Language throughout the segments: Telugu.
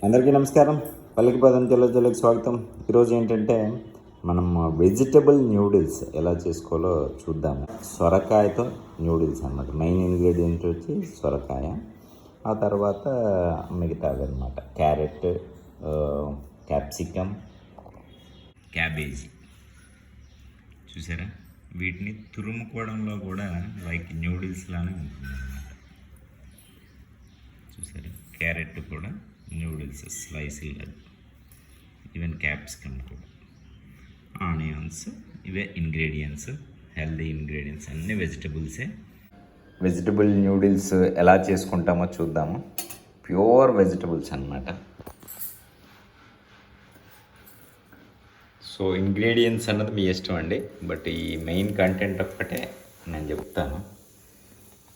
అందరికీ నమస్కారం. పల్లకి పదం తెలుగుకి స్వాగతం. ఈరోజు ఏంటంటే మనం వెజిటబుల్ న్యూడిల్స్ ఎలా చేసుకోవాలో చూద్దాము. సొరకాయతో న్యూడిల్స్ అన్నమాట. మెయిన్ ఇంగ్రీడియంట్ వచ్చి సొరకాయ, ఆ తర్వాత మిగతావి అన్నమాట. Carrot, capsicum, cabbage. చూసారా, వీటిని తురుముకోవడంలో కూడా లైక్ న్యూడిల్స్ లానే ఉంటుంది అన్నమాట. చూసారా, క్యారెట్ కూడా న్యూడిల్స్ స్లైసీలు, ఈవెన్ క్యాప్సికమ్ కూడా, ఆనియన్స్, ఇవే ఇంగ్రీడియంట్స్, హెల్దీ ఇంగ్రీడియంట్స్, అన్ని వెజిటబుల్సే. వెజిటబుల్ న్యూడిల్స్ ఎలా చేసుకుంటామో చూద్దాము. ప్యూర్ వెజిటబుల్స్ అన్నమాట. సో ఇంగ్రీడియంట్స్ అన్నది మీ ఇష్టం అండి, బట్ ఈ మెయిన్ కంటెంట్ ఒక్కటే నేను చెప్తాను.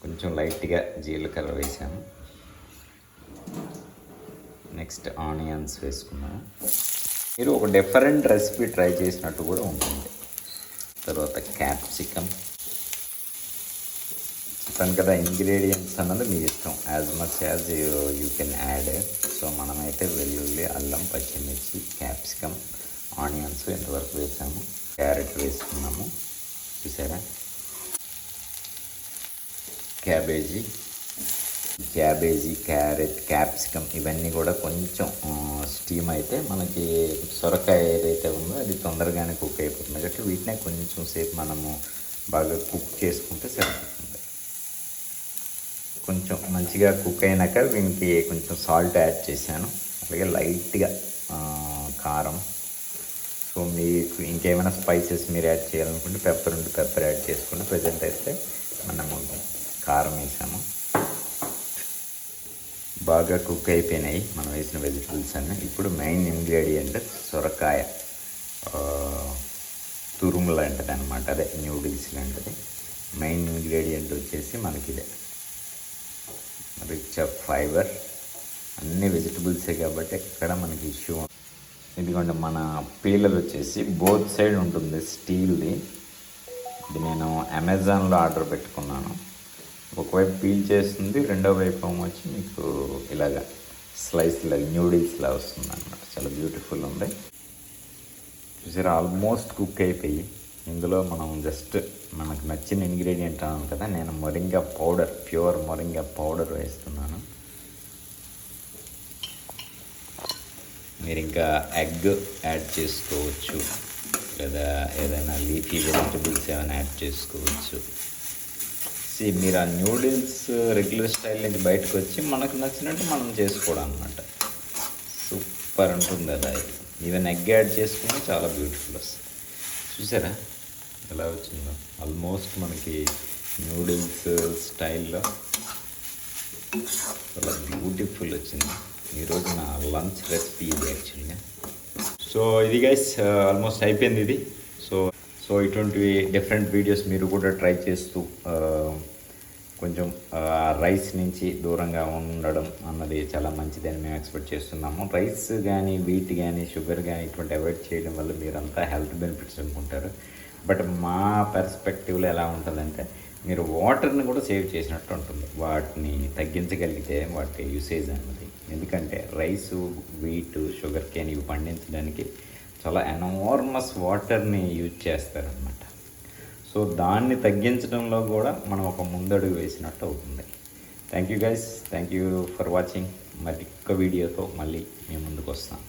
కొంచెం లైట్గా జీలకర్ర వేసాను, నెక్స్ట్ ఆనియన్స్ వేసుకున్నాను. మీరు ఒక డిఫరెంట్ రెసిపీ ట్రై చేసినట్టు కూడా ఉంటుంది. తర్వాత క్యాప్సికమ్. చెప్పాను కదా, ఇంగ్రీడియంట్స్ అన్నది మీ ఇష్టం, as much as you can add. So మనమైతే వెల్లుల్లి, అల్లం, పచ్చిమిర్చి, క్యాప్సికమ్, ఆనియన్స్ ఇంతవరకు వేసాము. క్యారెట్ వేసుకున్నాము. చూసారా, క్యాబేజీ, క్యారెట్, క్యాప్సికమ్ ఇవన్నీ కూడా కొంచెం స్టీమ్ అయితే మనకి సొరకాయ ఏదైతే ఉందో అది తొందరగానే కుక్ అయిపోతుంది. కాబట్టి వీటినే కొంచెం సేపు మనము బాగా కుక్ చేసుకుంటే సరిపోతుంది. కొంచెం మంచిగా కుక్ అయినాక వీనికి కొంచెం సాల్ట్ యాడ్ చేశాను, అలాగే లైట్గా కారం. సో మీకు ఇంకేమైనా స్పైసెస్ మీరు యాడ్ చేయాలనుకుంటే పెప్పర్ యాడ్ చేసుకుంటే, ప్రజెంట్ అయితే మనము కారం వేసాము. బాగా కుక్ అయిపోయినాయి మనం వేసిన వెజిటబుల్స్ అన్నీ. ఇప్పుడు మెయిన్ ఇంగ్రీడియంట్ సొరకాయ తురుము లాంటిది అనమాట, అదే న్యూడిల్స్ లాంటిది. మెయిన్ ఇంగ్రీడియంట్ వచ్చేసి మనకి ఇదే, రిచ్ ఆఫ్ ఫైబర్, అన్ని వెజిటబుల్సే కాబట్టి ఎక్కడ మనకి ఇష్యూ. ఎందుకంటే మన పీలర్ వచ్చేసి బోత్ సైడ్ ఉంటుంది, స్టీల్ది. ఇది నేను అమెజాన్లో ఆర్డర్ పెట్టుకున్నాను. ఒకవైపు పీల్ చేస్తుంది, రెండో వైపు వచ్చి మీకు ఇలాగ స్లైస్ లాగా న్యూడిల్స్ లాగా వస్తుంది అన్నమాట. చాలా బ్యూటిఫుల్ ఉంది. చూసారా, ఆల్మోస్ట్ కుక్ అయిపోయి ఇందులో మనం జస్ట్ మనకు నచ్చిన ఇంగ్రీడియంట్ అన్నాను కదా, నేను moringa powder, pure moringa powder వేస్తున్నాను. మీరు ఇంకా ఎగ్ యాడ్ చేసుకోవచ్చు, లేదా ఏదైనా లీఫీ వెజిటబుల్స్ ఏమైనా యాడ్ చేసుకోవచ్చు. మీరు ఆ న్యూడిల్స్ రెగ్యులర్ స్టైల్ నుంచి బయటకు వచ్చి మనకు నచ్చినట్టు మనం చేసుకోవడం అనమాట. సూపర్ ఉంటుంది కదా. ఈవెన్ ఎగ్ యాడ్ చేసుకుని చాలా బ్యూటిఫుల్ వస్తుంది. చూసారా ఎలా వచ్చిందో, ఆల్మోస్ట్ మనకి న్యూడిల్స్ స్టైల్లో చాలా బ్యూటిఫుల్ వచ్చింది. ఈరోజు నా లంచ్ రెసిపీ ఇది యాక్చువల్గా. సో ఇది గైస్ ఆల్మోస్ట్ అయిపోయింది ఇది. సో ఇటువంటి డిఫరెంట్ వీడియోస్ మీరు కూడా ట్రై చేస్తూ కొంచెం రైస్ నుంచి దూరంగా ఉండడం అన్నది చాలా మంచిదని మేము ఎక్స్పెక్ట్ చేస్తున్నాము. రైస్ కానీ, వీట్ కానీ, షుగర్ కానీ ఇటువంటి అవాయిడ్ చేయడం వల్ల మీరంతా హెల్త్ బెనిఫిట్స్ అనుకుంటారు. బట్ మా పర్స్పెక్టివ్లో ఎలా ఉంటుందంటే, మీరు వాటర్ని కూడా సేవ్ చేసినట్టు ఉంటుంది. వాటిని తగ్గించగలిగితే వాటి యూసేజ్ అన్నది. ఎందుకంటే రైసు, వీట్, షుగర్ కేన్ ఇవి పండించడానికి చాలా ఎనార్మస్ వాటర్ని యూజ్ చేస్తారనమాట. సో దాన్ని తగ్గించడంలో కూడా మనం ఒక ముందడుగు వేసినట్టు అవుతుంది. Thank you guys, thank you for watching. మరి ఒక్క వీడియోతో మళ్ళీ మీ ముందుకు వస్తాం.